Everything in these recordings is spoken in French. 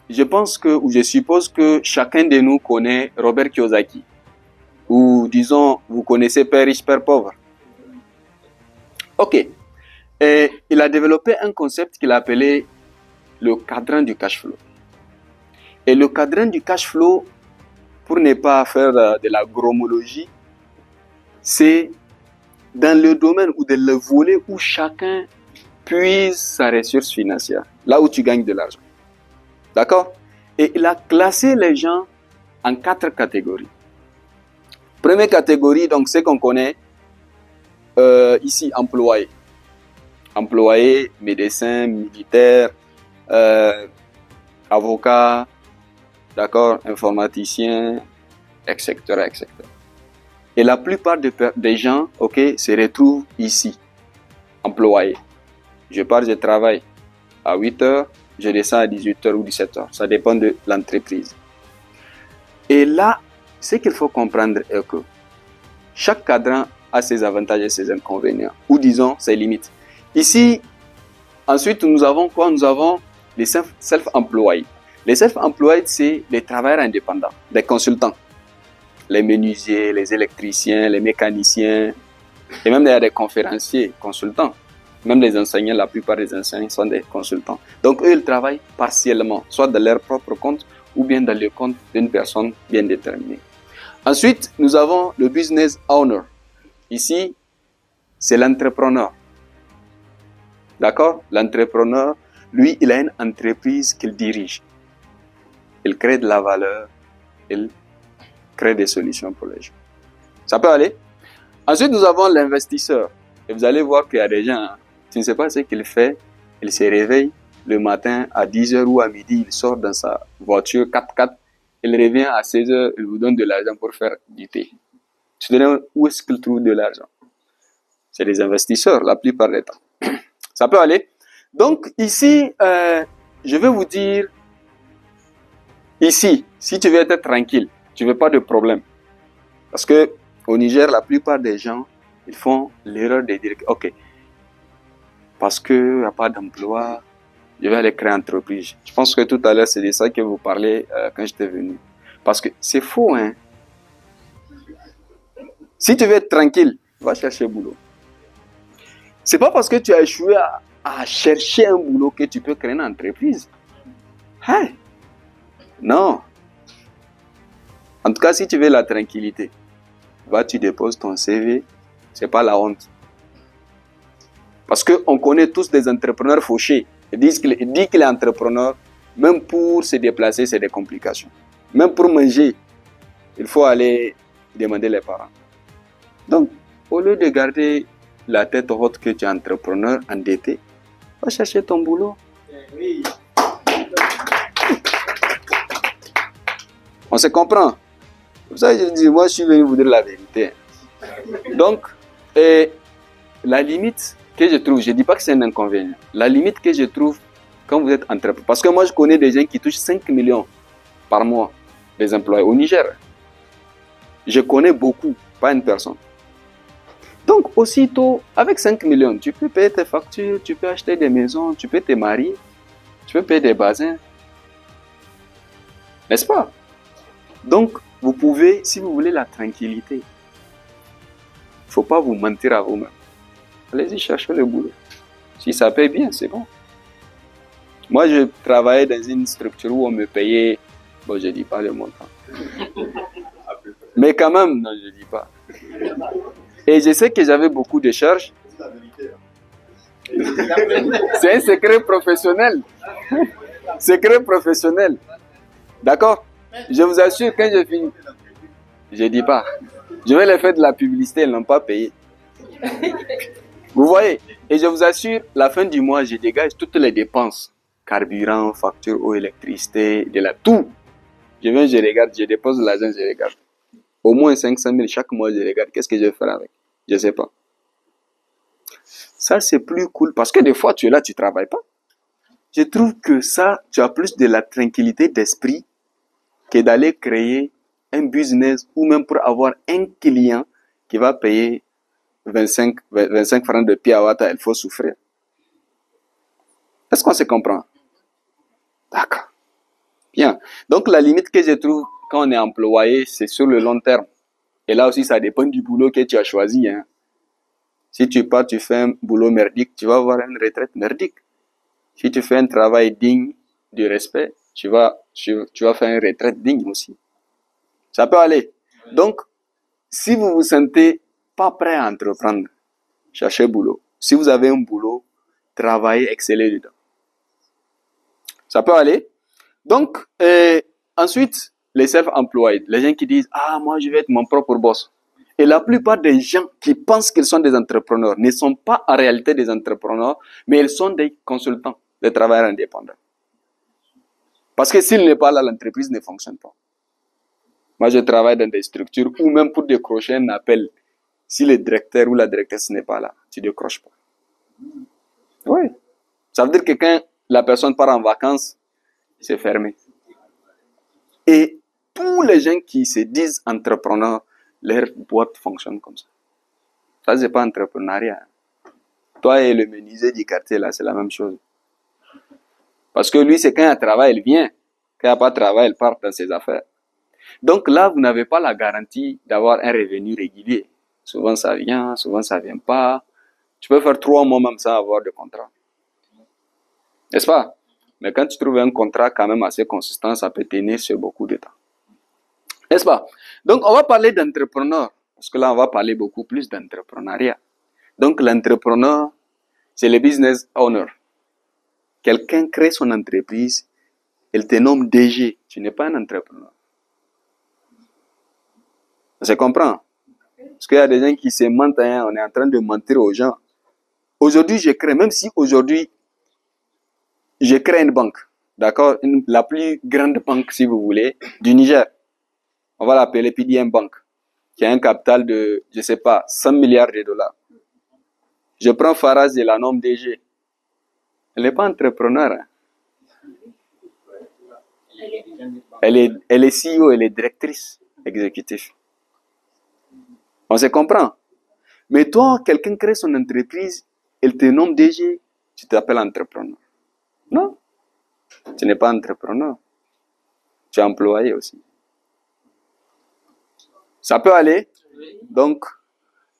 je pense que, ou je suppose que chacun de nous connaît Robert Kiyosaki. Ou disons, vous connaissez Père riche, Père pauvre. Ok. Et il a développé un concept qu'il a appelé le cadran du cash flow. Et le cadran du cash flow, pour ne pas faire de la gromologie, c'est dans le domaine ou dans le volet où chacun puise sa ressource financière, là où tu gagnes de l'argent. D'accord? Et il a classé les gens en 4 catégories. Première catégorie, donc c'est qu'on connaît ici, employés. Employés, médecins, militaires, avocats, d'accord, informaticiens, etc., etc. Et la plupart des gens, ok, se retrouvent ici, employés. Je travaille à 8 heures, je descends à 18 heures ou 17 heures. Ça dépend de l'entreprise. Et là, ce qu'il faut comprendre est que chaque cadran a ses avantages et ses inconvénients, ou disons ses limites. Ici, ensuite, nous avons quoi? Nous avons les self-employed. Les self-employed, c'est les travailleurs indépendants, les consultants. Les menuisiers, les électriciens, les mécaniciens, et même des conférenciers, consultants. Même les enseignants, la plupart des enseignants sont des consultants. Donc eux, ils travaillent partiellement, soit dans leur propre compte ou bien dans le compte d'une personne bien déterminée. Ensuite, nous avons le business owner. Ici, c'est l'entrepreneur. D'accord? L'entrepreneur, lui, il a une entreprise qu'il dirige. Il crée de la valeur, il crée des solutions pour les gens. Ça peut aller? Ensuite, nous avons l'investisseur. Et vous allez voir qu'il y a des gens, tu ne sais pas ce qu'il fait, il se réveille le matin à 10h ou à midi, il sort dans sa voiture 4x4, il revient à 16h, il vous donne de l'argent pour faire du thé. Tu te demandes où est-ce qu'il trouve de l'argent? C'est des investisseurs la plupart du temps. Ça peut aller? Donc ici, je vais vous dire, ici, si tu veux être tranquille, tu ne veux pas de problème. Parce que au Niger, la plupart des gens, ils font l'erreur de dire, ok, parce qu'il n'y a pas d'emploi, je vais aller créer une entreprise. Je pense que tout à l'heure, c'est de ça que vous parlez quand j'étais venu. Parce que c'est faux, hein. Si tu veux être tranquille, va chercher boulot. C'est pas parce que tu as échoué à chercher un boulot que tu peux créer une entreprise. Hein? Non. En tout cas, si tu veux la tranquillité, va, tu déposes ton CV, c'est pas la honte. Parce qu'on connaît tous des entrepreneurs fauchés. Ils disent qu'il est entrepreneur, même pour se déplacer, c'est des complications. Même pour manger, il faut aller demander les parents. Donc, au lieu de garder la tête haute que tu es entrepreneur, endetté, va chercher ton boulot. Oui. On se comprend. Pour ça, je dis, moi, je suis venu vous dire la vérité. Donc, la limite que je trouve, je ne dis pas que c'est un inconvénient, la limite que je trouve quand vous êtes entrepreneur, parce que moi, je connais des gens qui touchent 5 millions par mois, des employés au Niger. Je connais beaucoup, pas une personne. Donc, aussitôt, avec 5 millions, tu peux payer tes factures, tu peux acheter des maisons, tu peux te marier, tu peux payer des bassins. N'est-ce pas? Donc, vous pouvez, si vous voulez la tranquillité, il ne faut pas vous mentir à vous-même. Allez-y chercher le boulot. Si ça paye bien, c'est bon. Moi, je travaillais dans une structure où on me payait, bon, je ne dis pas le montant. Mais quand même, non, je ne dis pas. Et je sais que j'avais beaucoup de charges. C'est un secret professionnel. Secret professionnel. D'accord? Je vous assure, quand je finis, je ne dis pas. Je vais leur faire de la publicité, ils n'ont pas payé. Vous voyez? Et je vous assure, la fin du mois, je dégage toutes les dépenses. Carburant, facture, eau, électricité, de la tout. Je viens, je regarde, je dépose l'argent, je regarde. Au moins 500 000 chaque mois, je regarde. Qu'est-ce que je vais faire avec? Je ne sais pas. Ça, c'est plus cool parce que des fois, tu es là, tu ne travailles pas. Je trouve que ça, tu as plus de la tranquillité d'esprit que d'aller créer un business ou même pour avoir un client qui va payer 25 francs de pied à water, il faut souffrir. Est-ce qu'on se comprend? D'accord. Bien. Donc, la limite que je trouve quand on est employé, c'est sur le long terme. Et là aussi, ça dépend du boulot que tu as choisi. Hein. Si tu pars, tu fais un boulot merdique, tu vas avoir une retraite merdique. Si tu fais un travail digne du respect, tu vas faire une retraite digne aussi. Ça peut aller. Donc, si vous vous sentez pas prêt à entreprendre, cherchez boulot. Si vous avez un boulot, travaillez, excellez dedans. Ça peut aller. Donc, ensuite, les self-employed, les gens qui disent, ah, moi, je vais être mon propre boss. Et la plupart des gens qui pensent qu'ils sont des entrepreneurs ne sont pas en réalité des entrepreneurs, mais ils sont des consultants, des travailleurs indépendants. Parce que s'il n'est pas là, l'entreprise ne fonctionne pas. Moi, je travaille dans des structures où même pour décrocher un appel, si le directeur ou la directrice n'est pas là, tu ne décroches pas. Oui. Ça veut dire que quand la personne part en vacances, c'est fermé. Et tous les gens qui se disent entrepreneurs, leur boîte fonctionne comme ça. Ça, c'est pas entrepreneuriat. Toi et le menuisier du quartier, là, c'est la même chose. Parce que lui, c'est quand il y a travail, il vient. Quand il n'y a pas de travail, il part dans ses affaires. Donc là, vous n'avez pas la garantie d'avoir un revenu régulier. Souvent, ça vient, souvent, ça vient pas. Tu peux faire 3 mois même sans avoir de contrat. N'est-ce pas? Mais quand tu trouves un contrat quand même assez consistant, ça peut tenir sur beaucoup de temps. N'est-ce pas? Donc, on va parler d'entrepreneur. Parce que là, on va parler beaucoup plus d'entrepreneuriat. Donc, l'entrepreneur, c'est le business owner. Quelqu'un crée son entreprise, il te nomme DG. Tu n'es pas un entrepreneur. Ça se comprend? Parce qu'il y a des gens qui se mentent, hein, on est en train de mentir aux gens. Aujourd'hui, je crée, même si aujourd'hui, je crée une banque, d'accord? La plus grande banque, si vous voulez, du Niger. On va l'appeler PDM Bank, qui a un capital de, je sais pas, 100 milliards de dollars. Je prends Faraz et la nomme DG. Elle n'est pas entrepreneur. Hein. Elle est CEO, elle est directrice exécutive. On se comprend. Mais toi, quelqu'un crée son entreprise, elle te nomme DG, tu t'appelles entrepreneur. Non, tu n'es pas entrepreneur. Tu es employé aussi. Ça peut aller. Donc,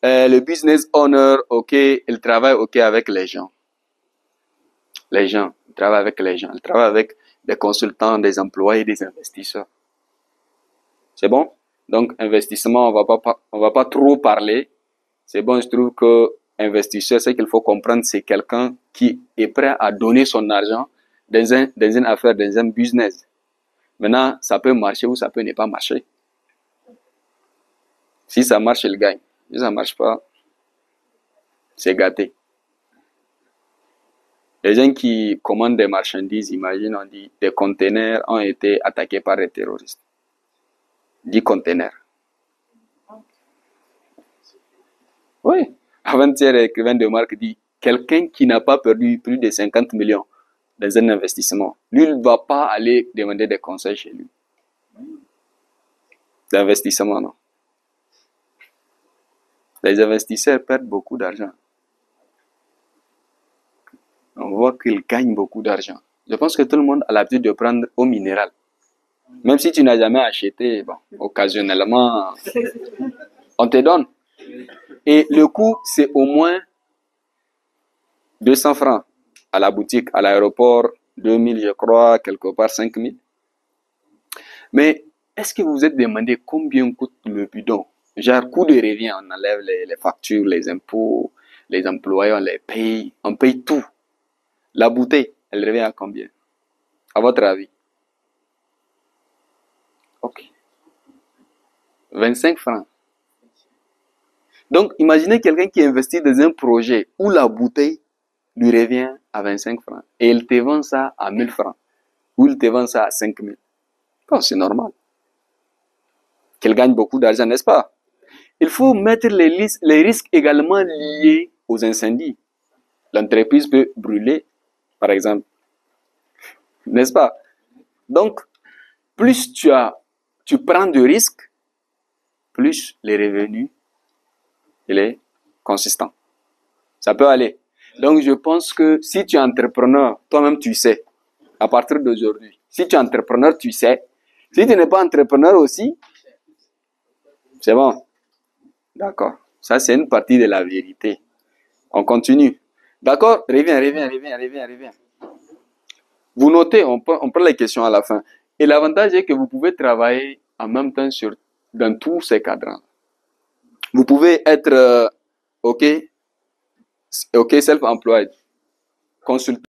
le business owner, ok, il travaille ok avec les gens. Les gens, il travaille avec les gens. Il travaille avec des consultants, des employés, des investisseurs. C'est bon? Donc, investissement, on va pas trop parler. C'est bon, je trouve que investisseur, ce qu'il faut comprendre, c'est quelqu'un qui est prêt à donner son argent dans une affaire, dans un business. Maintenant, ça peut marcher ou ça peut ne pas marcher. Si ça marche, il gagne. Si ça marche pas, c'est gâté. Les gens qui commandent des marchandises, imagine, on dit, des conteneurs ont été attaqués par des terroristes. 10 conteneurs. Oui. Avant-hier, l'écrivain de Marc dit, quelqu'un qui n'a pas perdu plus de 50 millions dans un investissement, lui, il ne va pas aller demander des conseils chez lui. D'investissement, non. Les investisseurs perdent beaucoup d'argent. On voit qu'ils gagnent beaucoup d'argent. Je pense que tout le monde a l'habitude de prendre eau minérale. Même si tu n'as jamais acheté, bon, occasionnellement, on te donne. Et le coût, c'est au moins 200 francs à la boutique, à l'aéroport, 2000, je crois, quelque part 5000. Mais est-ce que vous vous êtes demandé combien coûte le bidon? Genre, coût de revient, on enlève les factures, les impôts, les employés, on paye tout. La bouteille, elle revient à combien? À votre avis? Ok. 25 francs. Donc, imaginez quelqu'un qui investit dans un projet où la bouteille lui revient à 25 francs et il te vend ça à 1000 francs ou il te vend ça à 5000. Bon, c'est normal. Qu'elle gagne beaucoup d'argent, n'est-ce pas? Il faut mettre les risques également liés aux incendies. L'entreprise peut brûler, par exemple. N'est-ce pas? Donc, plus tu prends de risques, plus les revenus, il est consistant. Ça peut aller. Donc, je pense que si tu es entrepreneur, toi-même tu sais, à partir d'aujourd'hui, Si tu es entrepreneur, tu sais. Si tu n'es pas entrepreneur aussi, c'est bon. D'accord. Ça, c'est une partie de la vérité. On continue. D'accord? Reviens. Vous notez, on prend les questions à la fin. Et l'avantage est que vous pouvez travailler en même temps dans tous ces cadrans. Vous pouvez être, OK, self-employed, consultant.